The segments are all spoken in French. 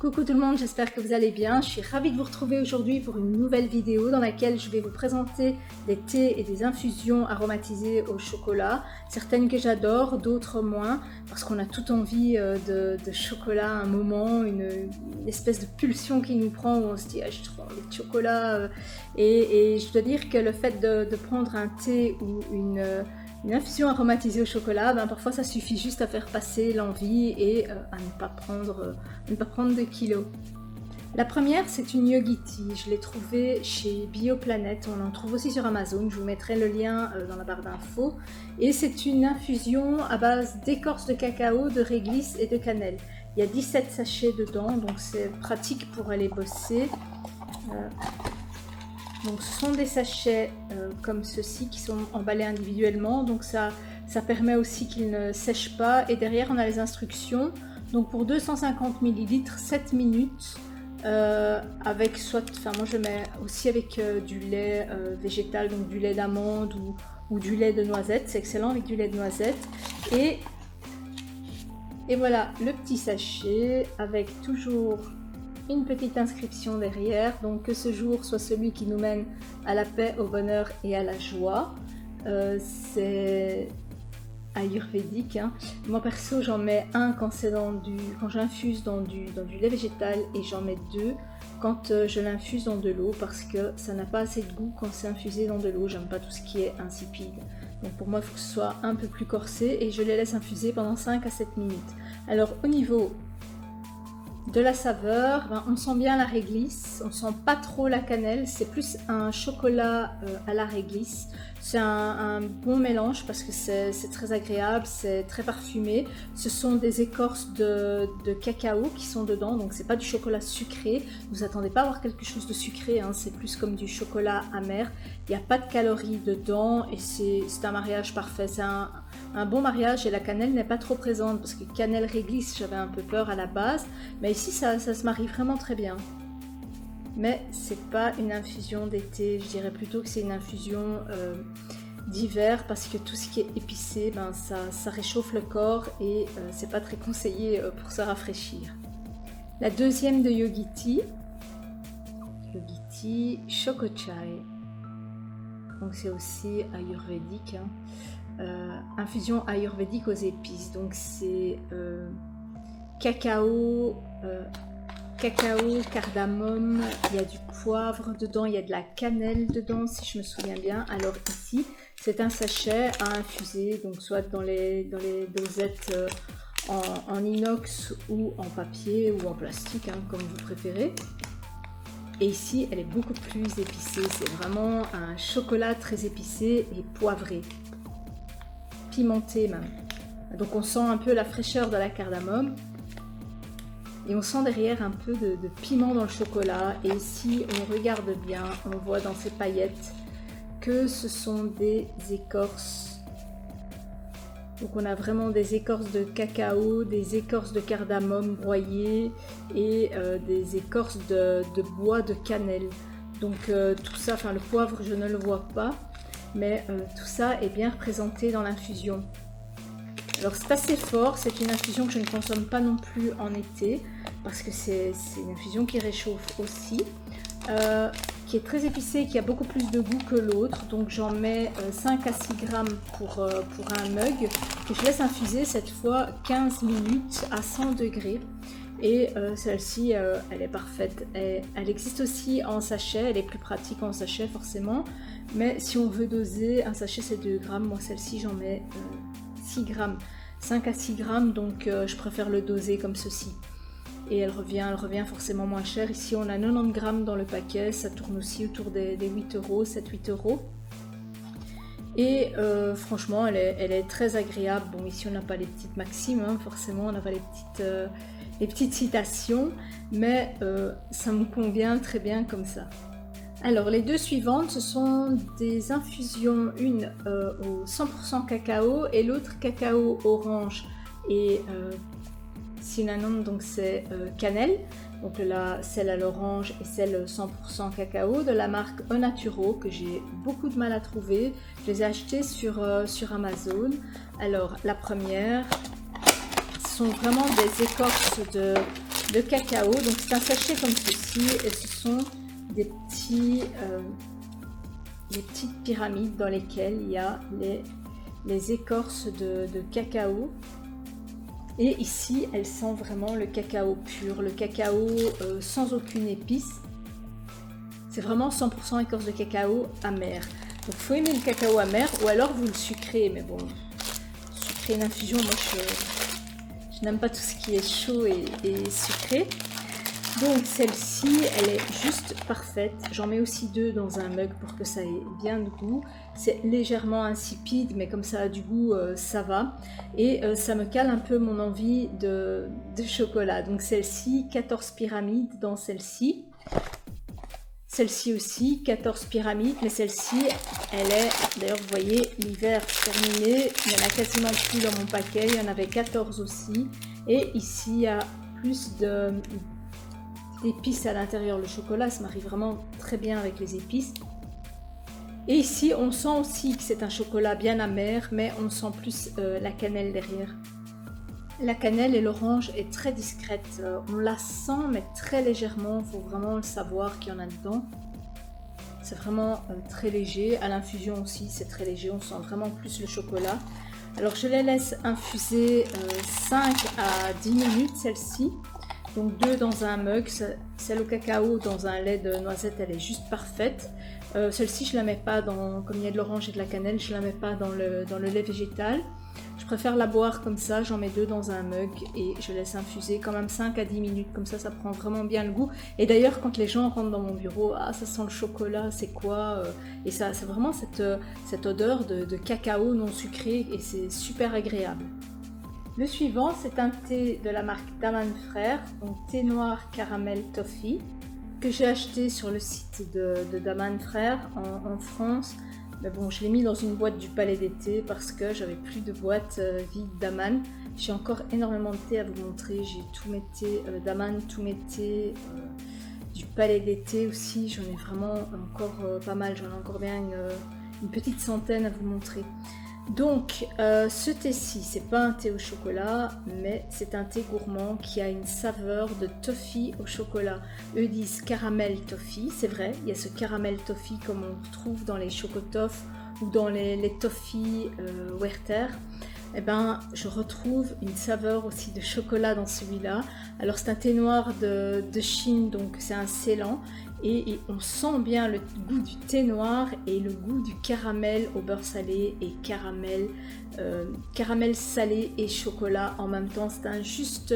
Coucou tout le monde, j'espère que vous allez bien. Je suis ravie de vous retrouver aujourd'hui pour une nouvelle vidéo dans laquelle je vais vous présenter des thés et des infusions aromatisées au chocolat. Certaines que j'adore, d'autres moins, parce qu'on a tout envie de chocolat à un moment, une espèce de pulsion qui nous prend où on se dit ah, j'ai trop envie de chocolat. Et je dois dire que le fait de prendre un thé ou une infusion aromatisée au chocolat, parfois ça suffit juste à faire passer l'envie et à ne pas prendre de kilos. La première, c'est une Yogi Tea. Je l'ai trouvée chez Bioplanète. On en trouve aussi sur Amazon. Je vous mettrai le lien dans la barre d'infos. Et c'est une infusion à base d'écorce de cacao, de réglisse et de cannelle. Il y a 17 sachets dedans, donc c'est pratique pour aller bosser. Donc ce sont des sachets comme ceux-ci qui sont emballés individuellement, donc ça permet aussi qu'ils ne sèchent pas. Et derrière on a les instructions, donc pour 250 ml, 7 minutes, avec moi je mets aussi avec du lait végétal, donc du lait d'amande ou du lait de noisette, c'est excellent avec du lait de noisette. Et voilà le petit sachet avec toujours une petite inscription derrière, donc que ce jour soit celui qui nous mène à la paix, au bonheur et à la joie. C'est ayurvédique, hein. Moi perso j'en mets un quand j'infuse dans du lait végétal, et j'en mets deux quand je l'infuse dans de l'eau, parce que ça n'a pas assez de goût quand c'est infusé dans de l'eau. J'aime pas tout ce qui est insipide, donc pour moi il faut que ce soit un peu plus corsé, et je les laisse infuser pendant 5 à 7 minutes. Alors au niveau de la saveur, on sent bien la réglisse, on sent pas trop la cannelle, c'est plus un chocolat à la réglisse. C'est un bon mélange parce que c'est très agréable, c'est très parfumé. Ce sont des écorces de cacao qui sont dedans, donc c'est pas du chocolat sucré. Ne vous attendez pas à avoir quelque chose de sucré, hein. C'est plus comme du chocolat amer. Il n'y a pas de calories dedans et c'est un mariage parfait. C'est un bon mariage, et la cannelle n'est pas trop présente parce que cannelle réglisse, j'avais un peu peur à la base, mais ici ça se marie vraiment très bien. Mais c'est pas une infusion d'été, je dirais plutôt que c'est une infusion d'hiver, parce que tout ce qui est épicé, ça réchauffe le corps et c'est pas très conseillé pour se rafraîchir. La deuxième de Yogi Tea Choco Chai, donc c'est aussi ayurvédique, hein. Infusion ayurvédique aux épices, donc c'est cacao, cardamome, il y a du poivre dedans, il y a de la cannelle dedans si je me souviens bien. Alors ici c'est un sachet à infuser, donc soit dans les dosettes en inox ou en papier ou en plastique, hein, comme vous préférez. Et ici elle est beaucoup plus épicée, c'est vraiment un chocolat très épicé et poivré, pimenté même. Donc on sent un peu la fraîcheur de la cardamome. Et on sent derrière un peu de piment dans le chocolat. Et si on regarde bien, on voit dans ces paillettes que ce sont des écorces. Donc on a vraiment des écorces de cacao, des écorces de cardamome broyées et des écorces de bois de cannelle. Donc tout ça, le poivre je ne le vois pas, mais tout ça est bien représenté dans l'infusion. Alors c'est assez fort, c'est une infusion que je ne consomme pas non plus en été, parce que c'est une infusion qui réchauffe aussi, qui est très épicée, qui a beaucoup plus de goût que l'autre. Donc j'en mets 5 à 6 grammes pour un mug, que je laisse infuser cette fois 15 minutes à 100 degrés. Et celle-ci, elle est parfaite. Elle existe aussi en sachet, elle est plus pratique en sachet forcément, mais si on veut doser, un sachet c'est 2 grammes, moi celle-ci j'en mets 6 grammes, 5 à 6 grammes, donc je préfère le doser comme ceci. Et elle revient forcément moins cher. Ici on a 90 grammes dans le paquet, ça tourne aussi autour des 8 euros, 7-8 euros. Et franchement elle est très agréable. Bon, ici on n'a pas les petites maximes, hein, forcément on n'a pas les petites citations, mais ça me convient très bien comme ça. Alors les deux suivantes, ce sont des infusions, une au 100% cacao et l'autre cacao orange et cinnamon, donc c'est cannelle. Donc là, celle à l'orange et celle 100% cacao de la marque Onaturo, que j'ai beaucoup de mal à trouver. Je les ai achetées sur Amazon. Alors la première, ce sont vraiment des écorces de cacao. Donc c'est un sachet comme ceci et ce sont des petites pyramides dans lesquelles il y a les écorces de cacao. Et ici, elle sent vraiment le cacao pur, le cacao sans aucune épice. C'est vraiment 100% écorce de cacao amère. Donc il faut aimer le cacao amer ou alors vous le sucrez. Mais bon, sucrer une infusion, moi je n'aime pas tout ce qui est chaud et sucré. Donc celle-ci, elle est juste parfaite. J'en mets aussi 2 dans un mug pour que ça ait bien de goût. C'est légèrement insipide, mais comme ça a du goût, ça va. Et ça me cale un peu mon envie de chocolat. Donc celle-ci, 14 pyramides dans celle-ci. Celle-ci aussi, 14 pyramides, mais celle-ci, elle est, d'ailleurs vous voyez, l'hiver terminé, il n'y en a quasiment plus dans mon paquet, il y en avait 14 aussi. Et ici, il y a plus d'épices à l'intérieur. Le chocolat, ça m'arrive vraiment très bien avec les épices. Et ici, on sent aussi que c'est un chocolat bien amer, mais on sent plus la cannelle derrière. La cannelle et l'orange est très discrète, on la sent mais très légèrement, il faut vraiment le savoir qu'il y en a dedans. C'est vraiment très léger, à l'infusion aussi c'est très léger, on sent vraiment plus le chocolat. Alors je les laisse infuser 5 à 10 minutes celle-ci, donc 2 dans un mug, celle au cacao dans un lait de noisette elle est juste parfaite. Celle-ci je la mets pas dans, comme il y a de l'orange et de la cannelle, je la mets pas dans le lait végétal. Je préfère la boire comme ça, j'en mets 2 dans un mug et je laisse infuser quand même 5 à 10 minutes, comme ça prend vraiment bien le goût. Et d'ailleurs quand les gens rentrent dans mon bureau, ah ça sent le chocolat, c'est quoi et ça c'est vraiment cette odeur de cacao non sucré et c'est super agréable. Le suivant c'est un thé de la marque Daman Frères, donc thé noir caramel toffee, que j'ai acheté sur le site de Daman Frères en France. Mais bon, je l'ai mis dans une boîte du Palais d'été parce que j'avais plus de boîte vide d'Aman. J'ai encore énormément de thé à vous montrer. J'ai tous mes thés d'Aman, tous mes thés du Palais d'été aussi. J'en ai vraiment encore pas mal. J'en ai encore bien une petite centaine à vous montrer. Donc, ce thé-ci, c'est pas un thé au chocolat, mais c'est un thé gourmand qui a une saveur de toffee au chocolat. Eux disent caramel toffee, c'est vrai, il y a ce caramel toffee comme on retrouve dans les chocotoffs ou dans les toffee Werther. Eh ben, je retrouve une saveur aussi de chocolat dans celui-là. Alors c'est un thé noir de Chine, donc c'est un Ceylan. Et on sent bien le goût du thé noir et le goût du caramel au beurre salé et caramel salé et chocolat en même temps. C'est un juste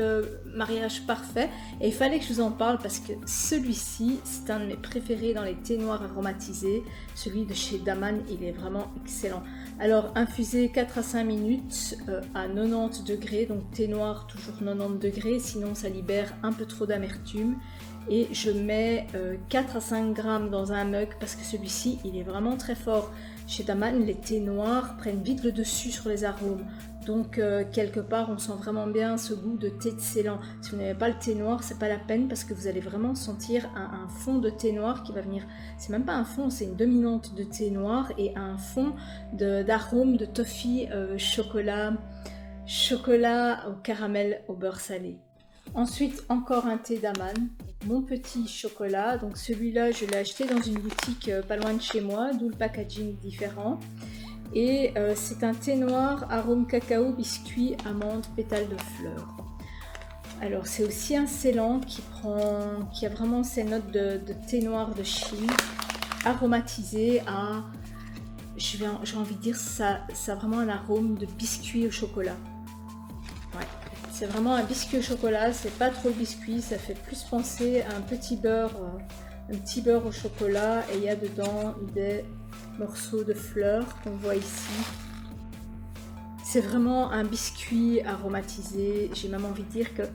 mariage parfait et il fallait que je vous en parle parce que celui-ci c'est un de mes préférés dans les thés noirs aromatisés. Celui de chez Daman, il est vraiment excellent. Alors infusé 4 à 5 minutes à 90 degrés, donc thé noir toujours 90 degrés, sinon ça libère un peu trop d'amertume. Et je mets 4 à 5 grammes dans un mug parce que celui-ci il est vraiment très fort. Chez Daman, les thés noirs prennent vite le dessus sur les arômes. Donc quelque part on sent vraiment bien ce goût de thé de Ceylan. Si vous n'avez pas le thé noir, c'est pas la peine parce que vous allez vraiment sentir un fond de thé noir qui va venir. C'est même pas un fond, c'est une dominante de thé noir et un fond d'arôme de toffee chocolat au caramel au beurre salé. Ensuite encore un thé Daman, mon petit chocolat, donc celui-là je l'ai acheté dans une boutique pas loin de chez moi, d'où le packaging différent. Et c'est un thé noir, arôme cacao, biscuit, amande, pétales de fleurs. Alors c'est aussi un Ceylan qui a vraiment ces notes de thé noir de Chine, aromatisé à, j'ai envie de dire, ça a vraiment un arôme de biscuit au chocolat. Ouais. C'est vraiment un biscuit au chocolat, c'est pas trop le biscuit, ça fait plus penser à un petit beurre au chocolat et il y a dedans des morceaux de fleurs qu'on voit ici. C'est vraiment un biscuit aromatisé, j'ai même envie de dire qu'il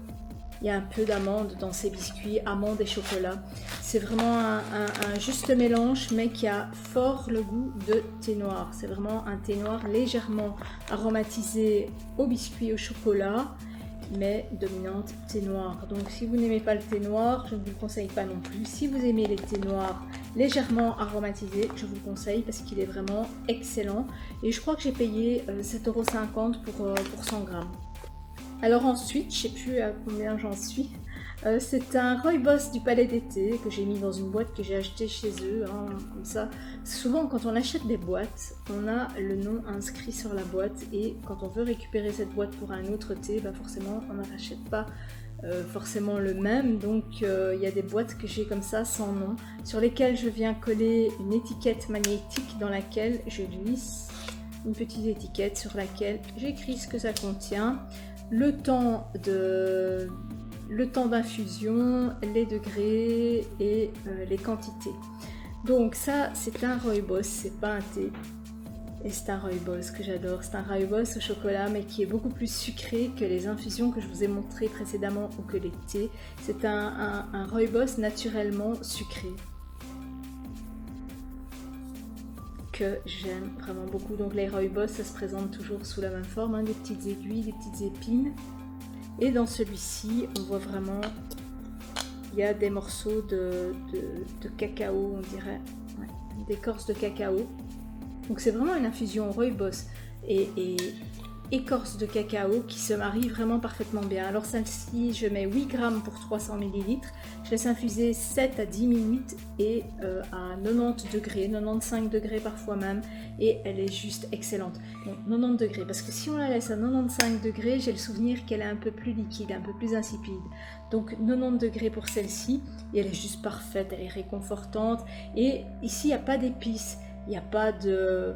y a un peu d'amande dans ces biscuits, amande et chocolat. C'est vraiment un juste mélange mais qui a fort le goût de thé noir. C'est vraiment un thé noir légèrement aromatisé au biscuit au chocolat, mais dominante thé noir. Donc si vous n'aimez pas le thé noir, je ne vous le conseille pas non plus. Si vous aimez les thés noirs légèrement aromatisés, je vous le conseille parce qu'il est vraiment excellent. Et je crois que j'ai payé 7,50 € pour 100 grammes. Alors ensuite, je ne sais plus à combien j'en suis. C'est un rooibos du Palais d'été que j'ai mis dans une boîte que j'ai achetée chez eux, hein, comme ça. Souvent quand on achète des boîtes, on a le nom inscrit sur la boîte et quand on veut récupérer cette boîte pour un autre thé, bah forcément on ne rachète pas forcément le même. Donc il y a des boîtes que j'ai comme ça sans nom, sur lesquelles je viens coller une étiquette magnétique dans laquelle je glisse une petite étiquette sur laquelle j'écris ce que ça contient, le temps d'infusion, les degrés et les quantités. Donc ça c'est un rooibos, c'est pas un thé. Et c'est un rooibos que j'adore. C'est un rooibos au chocolat mais qui est beaucoup plus sucré que les infusions que je vous ai montrées précédemment ou que les thés. C'est un rooibos naturellement sucré que j'aime vraiment beaucoup. Donc les rooibos ça se présente toujours sous la même forme, hein, des petites aiguilles, des petites épines. Et dans celui-ci, on voit vraiment, il y a des morceaux de cacao, on dirait, ouais, d'écorce de cacao. Donc c'est vraiment une infusion rooibos et écorce de cacao qui se marie vraiment parfaitement bien. Alors celle-ci, je mets 8 grammes pour 300 ml. Je laisse infuser 7 à 10 minutes et à 90 degrés, 95 degrés parfois même. Et elle est juste excellente. Donc 90 degrés, parce que si on la laisse à 95 degrés, j'ai le souvenir qu'elle est un peu plus liquide, un peu plus insipide. Donc 90 degrés pour celle-ci, et elle est juste parfaite, elle est réconfortante. Et ici, il n'y a pas d'épices, il n'y a pas de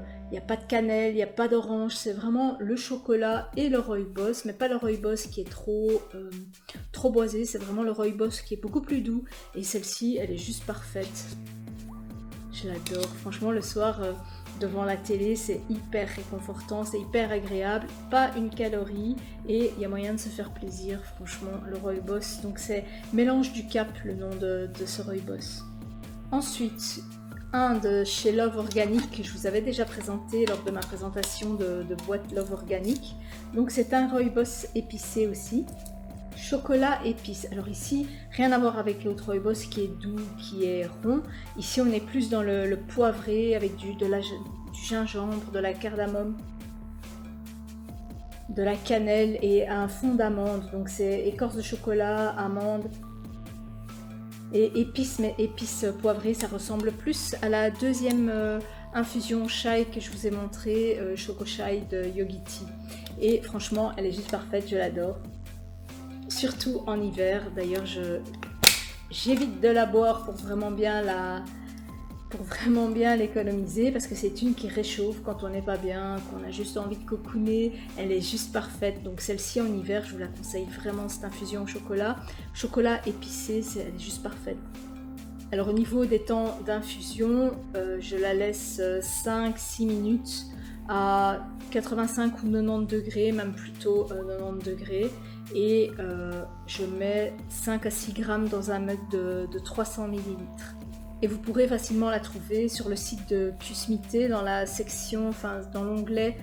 cannelle, il n'y a pas d'orange, c'est vraiment le chocolat et le rooibos, mais pas le rooibos qui est trop boisé, c'est vraiment le rooibos qui est beaucoup plus doux. Et celle-ci, elle est juste parfaite. Je l'adore, franchement le soir devant la télé c'est hyper réconfortant, c'est hyper agréable, pas une calorie et il y a moyen de se faire plaisir, franchement le rooibos. Donc c'est Mélange du Cap le nom de ce rooibos. Ensuite un de chez Love Organic que je vous avais déjà présenté lors de ma présentation de boîte Love Organic. Donc c'est un rooibos épicé aussi. Chocolat épice. Alors ici, rien à voir avec l'autre rooibos qui est doux, qui est rond. Ici, on est plus dans le poivré avec du gingembre, de la cardamome, de la cannelle et un fond d'amande. Donc c'est écorce de chocolat, amande et épices, mais épices poivrées. Ça ressemble plus à la deuxième infusion chai que je vous ai montré, Choco Chai de Yogiti. Et franchement, elle est juste parfaite, je l'adore. Surtout en hiver, d'ailleurs j'évite de la boire pour vraiment bien l'économiser parce que c'est une qui réchauffe quand on n'est pas bien, qu'on a juste envie de cocooner, elle est juste parfaite. Donc celle-ci en hiver, je vous la conseille vraiment, cette infusion au chocolat épicé, elle est juste parfaite. Alors au niveau des temps d'infusion, je la laisse 5-6 minutes à 85 ou 90 degrés, même plutôt 90 degrés. Et je mets 5 à 6 grammes dans un mug de 300 ml. Et vous pourrez facilement la trouver sur le site de Cusmité dans la section, enfin dans l'onglet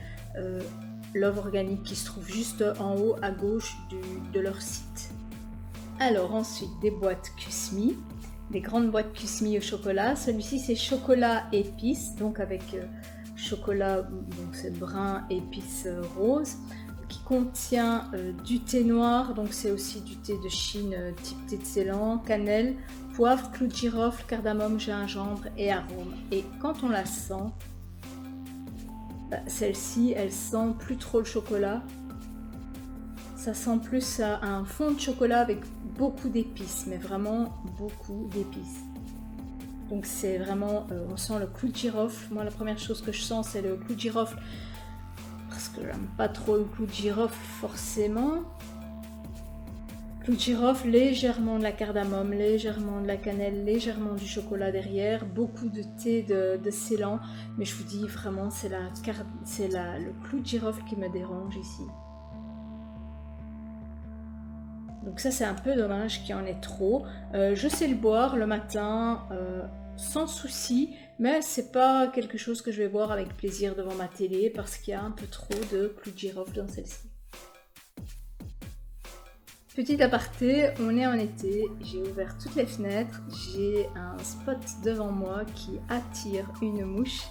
Love Organic qui se trouve juste en haut à gauche de leur site. Alors ensuite des boîtes Cusmi, des grandes boîtes Cusmi au chocolat. Celui-ci c'est chocolat épice, donc avec chocolat, donc c'est brun, épice rose, qui contient du thé noir, donc c'est aussi du thé de Chine type thé de Ceylan, cannelle, poivre, clou de girofle, cardamome, gingembre et arôme. Et quand on la sent, celle-ci elle sent plus trop le chocolat, ça sent plus un fond de chocolat avec beaucoup d'épices, mais vraiment beaucoup d'épices. Donc c'est vraiment, on sent le clou de girofle. Moi la première chose que je sens c'est le clou de girofle, parce que j'aime pas trop le clou de girofle forcément. Clou de girofle, légèrement de la cardamome, légèrement de la cannelle, légèrement du chocolat derrière, beaucoup de thé de Ceylan, mais je vous dis vraiment c'est le clou de girofle qui me dérange ici. Donc ça c'est un peu dommage qu'il y en ait trop. Je sais le boire le matin sans souci, mais c'est pas quelque chose que je vais boire avec plaisir devant ma télé parce qu'il y a un peu trop de clou de girofle dans celle-ci. Petit aparté, on est en été, j'ai ouvert toutes les fenêtres, j'ai un spot devant moi qui attire une mouche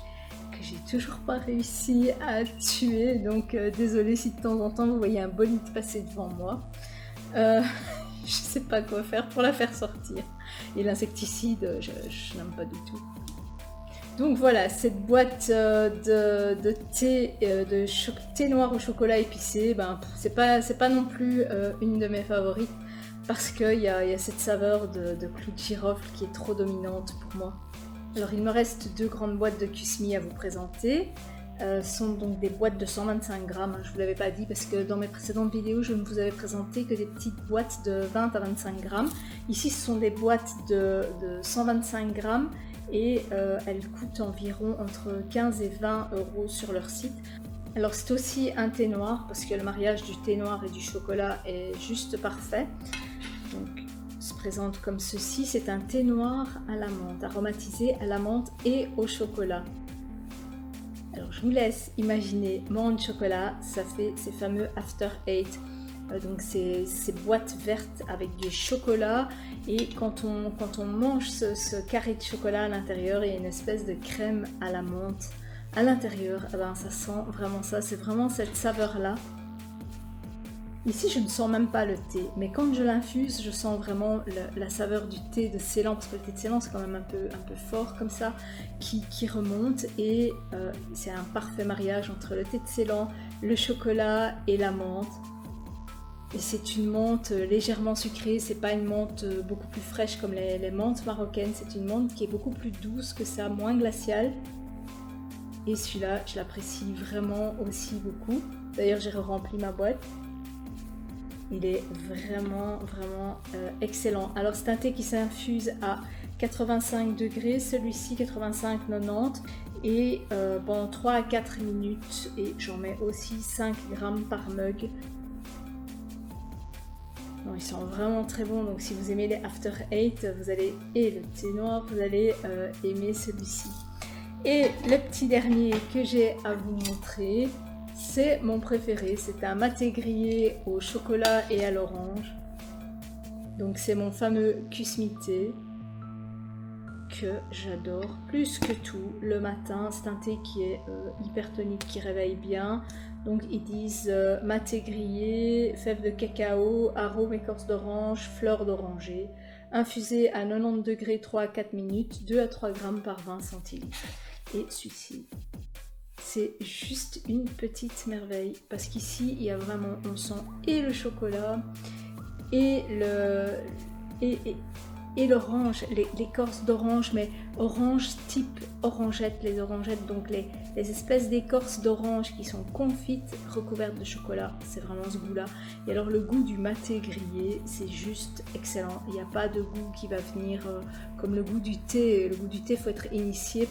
que j'ai toujours pas réussi à tuer, donc désolée si de temps en temps vous voyez un bolide passer devant moi. je sais pas quoi faire pour la faire sortir. Et l'insecticide, je n'aime pas du tout. Donc voilà, cette boîte de thé, thé noir au chocolat épicé, c'est pas non plus une de mes favorites parce qu'il y a cette saveur de clou de girofle qui est trop dominante pour moi. Alors il me reste 2 grandes boîtes de Kusmi à vous présenter. Ce sont donc des boîtes de 125 grammes, je ne vous l'avais pas dit parce que dans mes précédentes vidéos je ne vous avais présenté que des petites boîtes de 20 à 25 grammes. Ici ce sont des boîtes de 125 grammes et elles coûtent environ entre 15 et 20 euros sur leur site. Alors c'est aussi un thé noir parce que le mariage du thé noir et du chocolat est juste parfait. Donc se présente comme ceci, c'est un thé noir à la menthe, aromatisé à la menthe et au chocolat. Alors je vous laisse imaginer menthe chocolat, ça fait ces fameux After Eight. Donc ces boîtes vertes avec du chocolat et quand on mange ce carré de chocolat à l'intérieur, il y a une espèce de crème à la menthe à l'intérieur, ça sent vraiment ça, c'est vraiment cette saveur là. Ici je ne sens même pas le thé, mais quand je l'infuse je sens vraiment la saveur du thé de Ceylan, parce que le thé de Ceylan c'est quand même un peu fort comme ça, qui remonte et c'est un parfait mariage entre le thé de Ceylan, le chocolat et la menthe. Et c'est une menthe légèrement sucrée, c'est pas une menthe beaucoup plus fraîche comme les menthes marocaines, c'est une menthe qui est beaucoup plus douce que ça, moins glaciale. Et celui-là, je l'apprécie vraiment aussi beaucoup. D'ailleurs, j'ai rempli ma boîte. Il est vraiment excellent. Alors, c'est un thé qui s'infuse à 85 degrés, celui-ci 85-90 et pendant 3 à 4 minutes. Et j'en mets aussi 5 grammes par mug. Non, ils sont vraiment très bons, donc si vous aimez les After Eight, vous allez, et le thé noir, vous allez aimer celui-ci. Et le petit dernier que j'ai à vous montrer, c'est mon préféré, c'est un maté grillé au chocolat et à l'orange. Donc c'est mon fameux Kusmi thé que j'adore plus que tout le matin. C'est un thé qui est hypertonique, qui réveille bien. Donc ils disent maté grillé, fèves de cacao, arôme écorce d'orange, fleurs d'oranger, infusé à 90 degrés 3 à 4 minutes, 2 à 3 grammes par 20 centilitres. Et celui-ci, c'est juste une petite merveille parce qu'ici il y a vraiment, on sent et le chocolat et l'orange, l'écorce d'orange, mais orange type orangette, les orangettes, donc les espèces d'écorces d'orange qui sont confites, recouvertes de chocolat, c'est vraiment ce goût-là. Et alors le goût du maté grillé, c'est juste excellent. Il n'y a pas de goût qui va venir comme le goût du thé. Le goût du thé, il faut être initié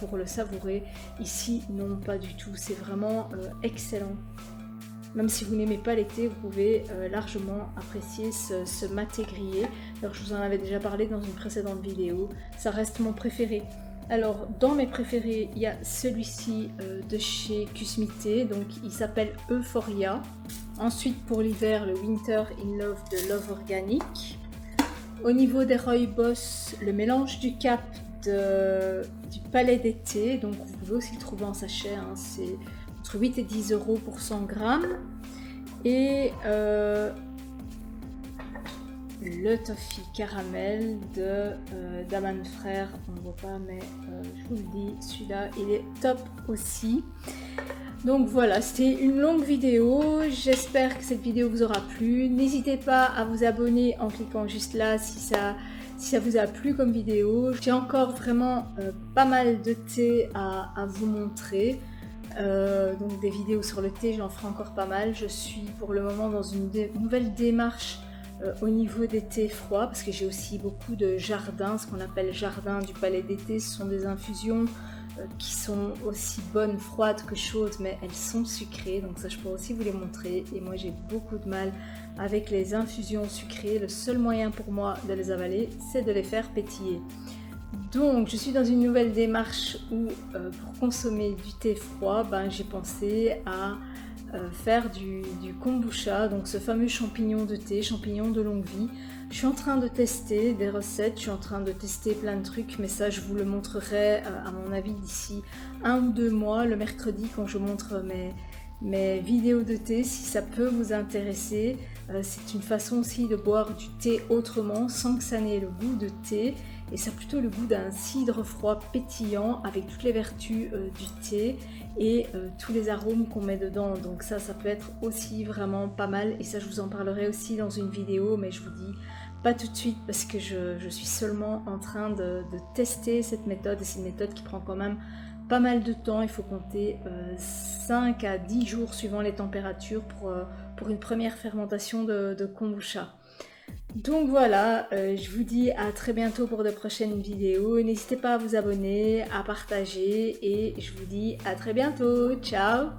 pour le savourer. Ici, non, pas du tout. C'est vraiment excellent. Même si vous n'aimez pas les thés, vous pouvez largement apprécier ce maté grillé. Alors je vous en avais déjà parlé dans une précédente vidéo, ça reste mon préféré. Alors dans mes préférés, il y a celui-ci de chez Kusmi Thé, donc il s'appelle Euphoria. Ensuite pour l'hiver, le Winter in Love de Love Organic. Au niveau des Rooibos, le mélange du Cap du Palais d'été, donc vous pouvez aussi le trouver en sachet, hein, c'est entre 8 et 10 euros pour 100 grammes. Et le toffee caramel de d'Aman Frères, on ne voit pas mais je vous le dis, celui-là il est top aussi. Donc voilà, c'était une longue vidéo, j'espère que cette vidéo vous aura plu. N'hésitez pas à vous abonner en cliquant juste là si ça vous a plu comme vidéo. J'ai encore vraiment pas mal de thé à vous montrer. Donc des vidéos sur le thé, j'en ferai encore pas mal. Je suis pour le moment dans une nouvelle démarche au niveau des thés froids parce que j'ai aussi beaucoup de jardins, ce qu'on appelle jardin du palais d'été. Ce sont des infusions qui sont aussi bonnes froides que chaudes, mais elles sont sucrées, donc ça je pourrais aussi vous les montrer. Et moi j'ai beaucoup de mal avec les infusions sucrées. Le seul moyen pour moi de les avaler, c'est de les faire pétiller. Donc je suis dans une nouvelle démarche où pour consommer du thé froid, j'ai pensé à faire du kombucha, donc ce fameux champignon de thé, champignon de longue vie. Je suis en train de tester des recettes, je suis en train de tester plein de trucs, mais ça je vous le montrerai à mon avis d'ici 1 ou 2 mois, le mercredi quand je montre mes vidéos de thé si ça peut vous intéresser. C'est une façon aussi de boire du thé autrement sans que ça n'ait le goût de thé et ça a plutôt le goût d'un cidre froid pétillant avec toutes les vertus du thé et tous les arômes qu'on met dedans. Donc ça peut être aussi vraiment pas mal et ça je vous en parlerai aussi dans une vidéo, mais je vous dis pas tout de suite parce que je suis seulement en train de tester cette méthode et c'est une méthode qui prend quand même pas mal de temps. Il faut compter 5 à 10 jours suivant les températures pour une première fermentation de kombucha. Donc voilà, je vous dis à très bientôt pour de prochaines vidéos. N'hésitez pas à vous abonner, à partager et je vous dis à très bientôt. Ciao!